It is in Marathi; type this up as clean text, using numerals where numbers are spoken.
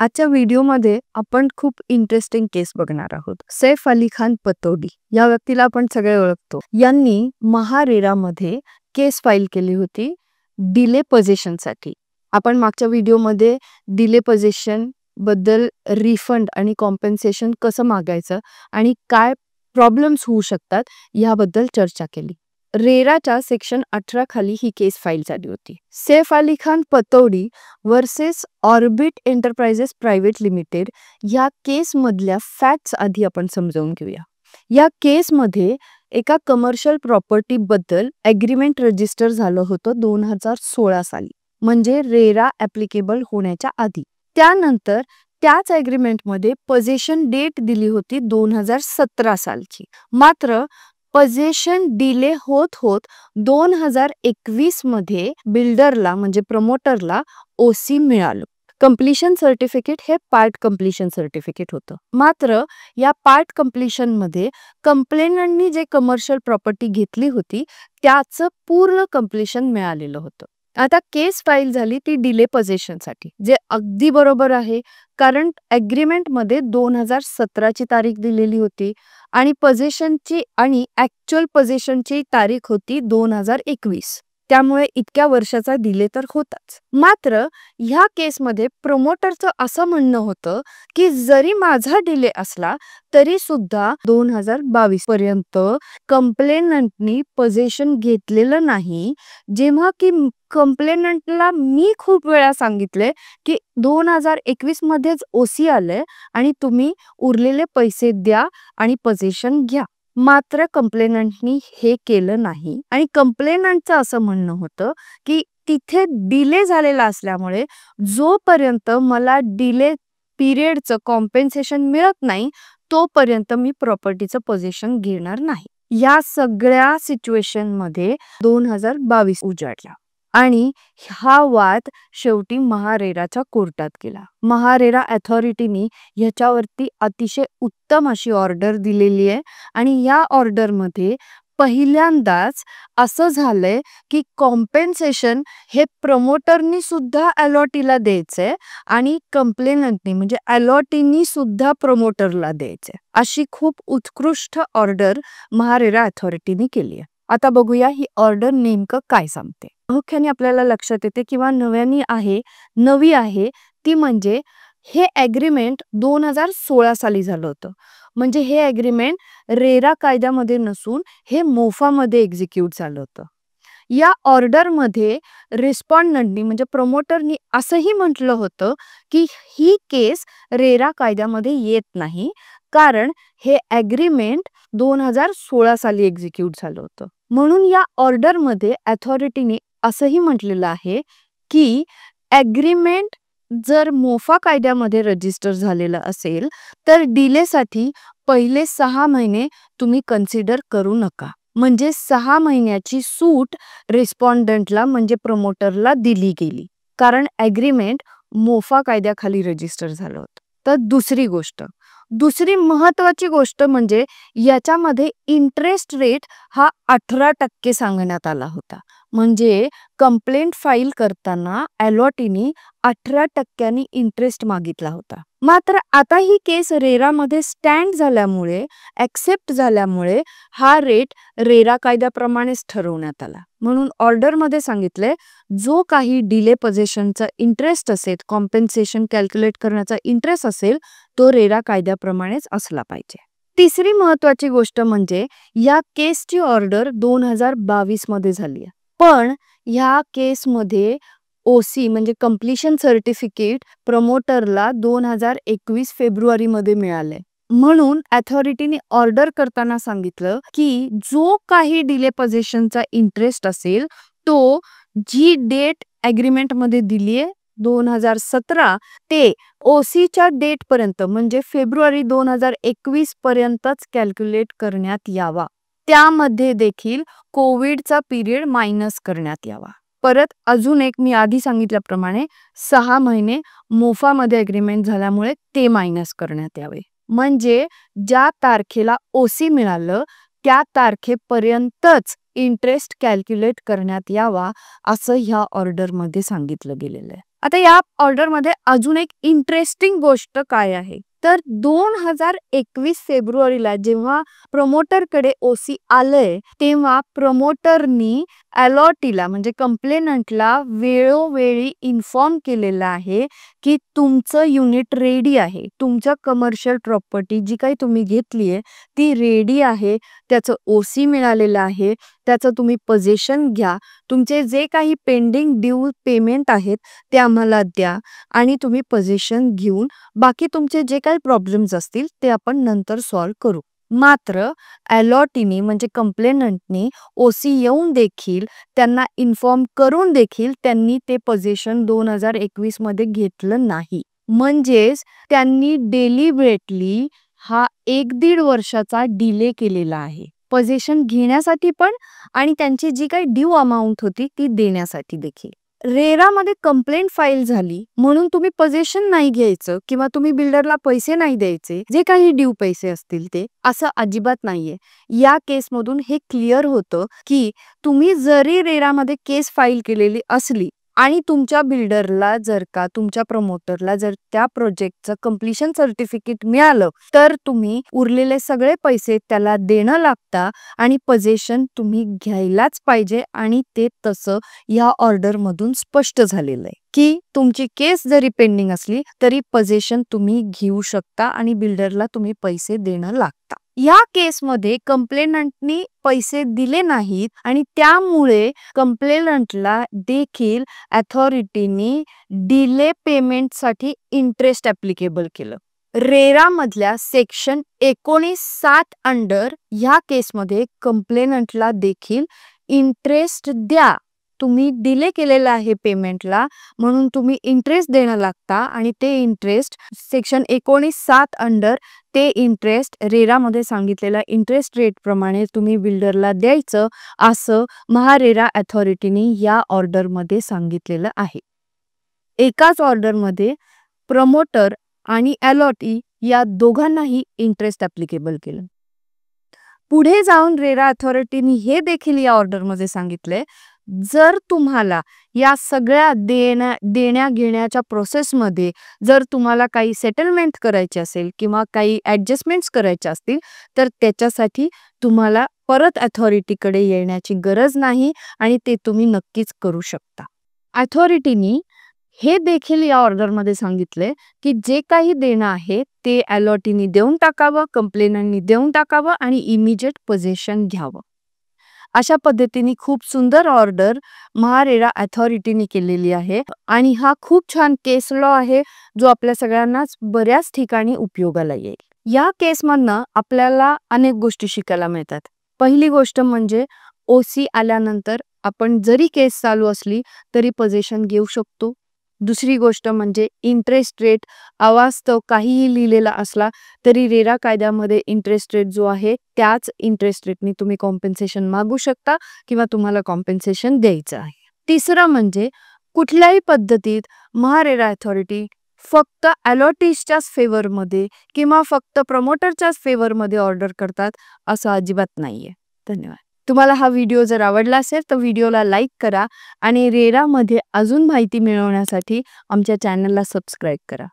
आजच्या व्हिडिओमध्ये आपण खूप इंटरेस्टिंग केस बघणार आहोत. सैफ अली खान पतौडी या व्यक्तीला आपण सगळे ओळखतो. यांनी महारेरामध्ये केस फाईल केली होती डिले पोझिशनसाठी. आपण मागच्या व्हिडिओमध्ये डिले पोझिशन बद्दल रिफंड आणि कॉम्पेन्सेशन कसं मागायचं आणि काय प्रॉब्लेम्स होऊ शकतात याबद्दल चर्चा केली. रेराच्या सेक्शन 18 खाली ही केस फाईल झाली होती. Saif Ali Khan Pataudi versus orbit enterprises private limited या केस मधल्या फॅक्ट्स आधी आपण समजावून घेऊया. या केसमध्ये एका कमर्शियल प्रॉपर्टी बद्दल एग्रीमेंट रजिस्टर झालं होतं 2016 साली, म्हणजे रेरा ऍप्लिकेबल होण्याच्या आधी. त्यानंतर त्याच एग्रीमेंटमध्ये पोझेशन डेट दिली होती 2017 सालची. मात्र पोझेशन डिले होत होत 2021 मध्ये बिल्डरला म्हणजे प्रमोटरला ओसी मिळालं. कंप्लीशन सर्टिफिकेट हे पार्ट कंप्लीशन सर्टिफिकेट होतं. मात्र या पार्ट कंप्लीशन मध्ये कंप्लेनंटनी जे कमर्शियल प्रॉपर्टी घेतली होती त्याचं पूर्ण कंप्लीशन मिळालेलं होतं. आता केस फाईल झाली ती डिले पोझेशनसाठी, जे अगदी बरोबर आहे, कारण एग्रीमेंट मध्ये 2017 ची तारीख दिलेली होती आणि पोझेशनची आणि ऍक्च्युअल पोझेशनची तारीख होती 2021. त्यामुळे इतक्या वर्षाचा डिले तर होताच. मात्र ह्या केसमध्ये प्रमोटरचं असं म्हणणं होतं की जरी माझा डिले असला तरी सुद्धा 2022 पर्यंत कंप्लेनंटनी पोझेशन घेतलेलं नाही, जेव्हा की कंप्लेनंटला मी खूप वेळा सांगितले की 2021 मध्येच ओसी आले आणि तुम्ही उरलेले पैसे द्या आणि पोझेशन घ्या. मात्र कंप्लेनंटनी हे केलं नाही आणि कंप्लेनंटचं असं म्हणणं होतं की तिथे डिले झालेला असल्यामुळे जोपर्यंत मला डिले पिरियडचं कॉम्पेन्सेशन मिळत नाही तोपर्यंत मी प्रॉपर्टीचं पोझेशन घेणार नाही. या सगळ्या सिच्युएशन मध्ये 2022 उजाडला आणि हा वाद शेवटी महारेराच्या कोर्टात गेला. महारेरा अथॉरिटीनी ह्याच्यावरती अतिशय उत्तम अशी ऑर्डर दिलेली आहे आणि या ऑर्डर मध्ये पहिल्यांदाच असं झालंय की कॉम्पेन्सेशन हे प्रमोटरनी सुद्धा अलॉटीला द्यायचंय आणि कंप्लेनंटनी म्हणजे अलॉटीनी सुद्धा प्रमोटरला द्यायचंय. अशी खूप उत्कृष्ट ऑर्डर महारेरा अथॉरिटीनी केली आहे. आता बघूया ही ऑर्डर नेमकं काय सांगते. मुख्याने आपल्याला लक्षात येते किंवा नवी आहे ती म्हणजे हे एग्रीमेंट 2016 साली झालं होतं. म्हणजे हे एग्रीमेंट रेरा कायद्यामध्ये नसून हे मोफामध्ये एक्झिक्यूट झालं होतं. या ऑर्डर मध्ये रिस्पॉन्डंटनी म्हणजे प्रमोटरनी असंही म्हटलं होतं की ही केस रेरा कायद्यामध्ये येत नाही, कारण हे एग्रीमेंट 2016 साली एक्झिक्यूट झालं होतं. म्हणून या ऑर्डर मध्ये अथॉरिटीने असंही म्हटलेलं आहे की एग्रीमेंट जर मोफा कायद्यामध्ये रजिस्टर झालेलं असेल तर डिलेसाठी पहिले 6 महिने तुम्ही कन्सिडर करू नका. म्हणजे 6 महिन्याची सूट रिस्पॉन्डंटला म्हणजे प्रमोटरला दिली गेली, कारण एग्रीमेंट मोफा कायद्याखाली रजिस्टर झालं होतं. तर दुसरी महत्वाची गोष्ट म्हणजे याच्यामध्ये इंटरेस्ट रेट हा 18% सांगण्यात आला होता. म्हणजे कंप्लेंट फाईल करताना अलॉटीनी 18% इंटरेस्ट मागितला होता. मात्र आता ही केस रेरामध्ये स्टँड झाल्यामुळे ऍक्सेप्ट झाल्यामुळे हा रेट रेरा कायद्याप्रमाणेच ठरवण्यात आला. म्हणून ऑर्डर मध्ये सांगितले जो काही डिले पोझेशनचा इंटरेस्ट असेल, कॉम्पेन्सेशन कॅल्क्युलेट करण्याचा इंटरेस्ट असेल तो रेरा कायद्याप्रमाणेच असला पाहिजे. तिसरी महत्वाची गोष्ट म्हणजे या केसची ऑर्डर 2022 मध्ये झाली आहे, पण ह्या केसमध्ये ओसी म्हणजे कंप्लीशन सर्टिफिकेट प्रमोटरला 2021 फेब्रुवारी मध्ये मिळाले. म्हणून अथॉरिटीने ऑर्डर करताना सांगितलं की जो काही डिले पोझेशनचा इंटरेस्ट असेल तो जी डेट एग्रीमेंट मध्ये दिलीये 2017 ते ओसीच्या डेट पर्यंत म्हणजे फेब्रुवारी 2021 पर्यंतच कॅल्क्युलेट करण्यात यावा. त्यामध्ये देखील कोविडचा पिरियड मायनस करण्यात यावा. परत अजून एक मी आधी सांगितल्याप्रमाणे 6 महिने मोफामध्ये एग्रीमेंट झाल्यामुळे ते मायनस करण्यात यावे. म्हणजे ज्या तारखेला ओसी मिळालं त्या तारखेपर्यंतच इंटरेस्ट कॅल्क्युलेट करण्यात यावा असं ह्या ऑर्डर मध्ये सांगितलं गेलेलं आहे. आता या ऑर्डरमध्ये अजून एक इंटरेस्टिंग गोष्ट काय आहे तर 2021 फेब्रुवारीला जेव्हा प्रमोटरकडे ओसी आलंय तेव्हा प्रमोटरनी अलॉटीला म्हणजे कंप्लेनंटला वेळोवेळी इन्फॉर्म केलेलं आहे की तुमचं युनिट रेडी आहे, तुमच्या कमर्शियल प्रॉपर्टी जी काही तुम्ही घेतली आहे ती रेडी आहे, त्याचं ओसी मिळालेलं आहे, त्याचं तुम्ही पोझिशन घ्या, तुमचे जे काही पेंडिंग ड्यू पेमेंट आहेत ते आम्हाला द्या आणि तुम्ही पोझिशन घेऊन बाकी तुमचे जे काही प्रॉब्लेम्स असतील ते आपण नंतर सॉल्व्ह करू. मात्र अलॉटीनी म्हणजे कंप्लेनंटनी ओसी येऊन देखील त्यांना इन्फॉर्म करून देखील त्यांनी ते पोझिशन 2021 मध्ये घेतलं नाही. म्हणजेच त्यांनी डेलिबरेटली हा 1-1.5 वर्षाचा डिले केलेला आहे पोझिशन घेण्यासाठी पण आणि त्यांची जी काही ड्यू अमाउंट होती ती देण्यासाठी देखील. रेरामध्ये कंप्लेंट फाईल झाली म्हणून तुम्ही पोझिशन नाही घ्यायचं किंवा तुम्ही बिल्डरला पैसे नाही द्यायचे, जे काही ड्यू पैसे असतील ते, असं अजिबात नाहीये. या केसमधून हे क्लिअर होतं की तुम्ही जरी रेरामध्ये केस फाईल केलेली असली आणि तुमच्या बिल्डरला जर का तुमच्या प्रमोटरला जर त्या प्रोजेक्टचं कंप्लीशन सर्टिफिकेट मिळालं तर तुम्ही उरलेले सगळे पैसे त्याला देणं लागता आणि पोझिशन तुम्ही घ्यायलाच पाहिजे आणि ते तसं या ऑर्डर मधून स्पष्ट झालेलं आहे की तुमची केस जरी पेंडिंग असली तरी पोझिशन तुम्ही घेऊ शकता आणि बिल्डरला तुम्ही पैसे देणं लागता. या केसमध्ये कंप्लेनंटनी पैसे दिले नाहीत आणि त्यामुळे कंप्लेनंटला देखील अथॉरिटीनी डिले पेमेंटसाठी इंटरेस्ट ऍप्लिकेबल केलं. रेरा मधल्या सेक्शन 19(7) अंडर या केसमध्ये कंप्लेनंटला देखील इंटरेस्ट द्या, तुम्ही डिले केलेला आहे पेमेंटला म्हणून तुम्ही इंटरेस्ट देणं लागता आणि ते इंटरेस्ट सेक्शन 19(7) अंडर ते इंटरेस्ट रेरामध्ये सांगितलेल्या इंटरेस्ट रेट प्रमाणे तुम्ही बिल्डरला द्यायचं असं महारेरा अथॉरिटीने या ऑर्डरमध्ये सांगितलेलं आहे. एकाच ऑर्डरमध्ये प्रमोटर आणि अलॉटी या दोघांनाही इंटरेस्ट ऍप्लिकेबल केलं. पुढे जाऊन रेरा अथॉरिटीने हे देखील या ऑर्डरमध्ये सांगितले जर तुम्हाला या सगळ्या देण्या घेण्याच्या प्रोसेसमध्ये जर तुम्हाला काही सेटलमेंट करायचे असेल किंवा काही ॲडजस्टमेंट्स करायचे असतील तर त्याच्यासाठी तुम्हाला परत अथॉरिटीकडे येण्याची गरज नाही आणि ते तुम्ही नक्कीच करू शकता. अथॉरिटीनी हे देखील या ऑर्डरमध्ये सांगितले की जे काही देणं आहे ते अलॉटीनी देऊन टाकावं, कंप्लेनंटनी देऊन टाकावं आणि इमिजिएट पोझिशन घ्यावं. अशा पद्धतीने खूप सुंदर ऑर्डर महारेरा अथॉरिटीने केलेली आहे आणि हा खूप छान केस लॉ आहे जो आपल्या सगळ्यांनाच बऱ्याच ठिकाणी उपयोगाला येईल. या केसमधनं आपल्याला अनेक गोष्टी शिकायला मिळतात. पहिली गोष्ट म्हणजे ओसी आल्यानंतर आपण जरी केस चालू असली तरी पोझिशन घेऊ शकतो. दुसरी गोष्ट म्हणजे इंटरेस्ट रेट अवास्तव काहीही लिहिलेला असला तरी रेरा कायद्यामध्ये इंटरेस्ट रेट जो आहे त्याच इंटरेस्ट रेटनी तुम्ही कॉम्पेन्सेशन मागू शकता किंवा तुम्हाला कॉम्पेन्सेशन द्यायचं आहे. तिसरं म्हणजे कुठल्याही पद्धतीत महारेरा अथॉरिटी फक्त अलॉटीजच्याच फेवरमध्ये किंवा फक्त प्रमोटरच्याच फेवरमध्ये ऑर्डर करतात असं अजिबात नाहीये. धन्यवाद. तुम्हाला हा व्हिडिओ जर आवडला असेल तर व्हिडिओला लाईक करा आणि रेरामध्ये अजून माहिती मिळवण्यासाठी आमच्या चॅनलला सबस्क्राईब करा.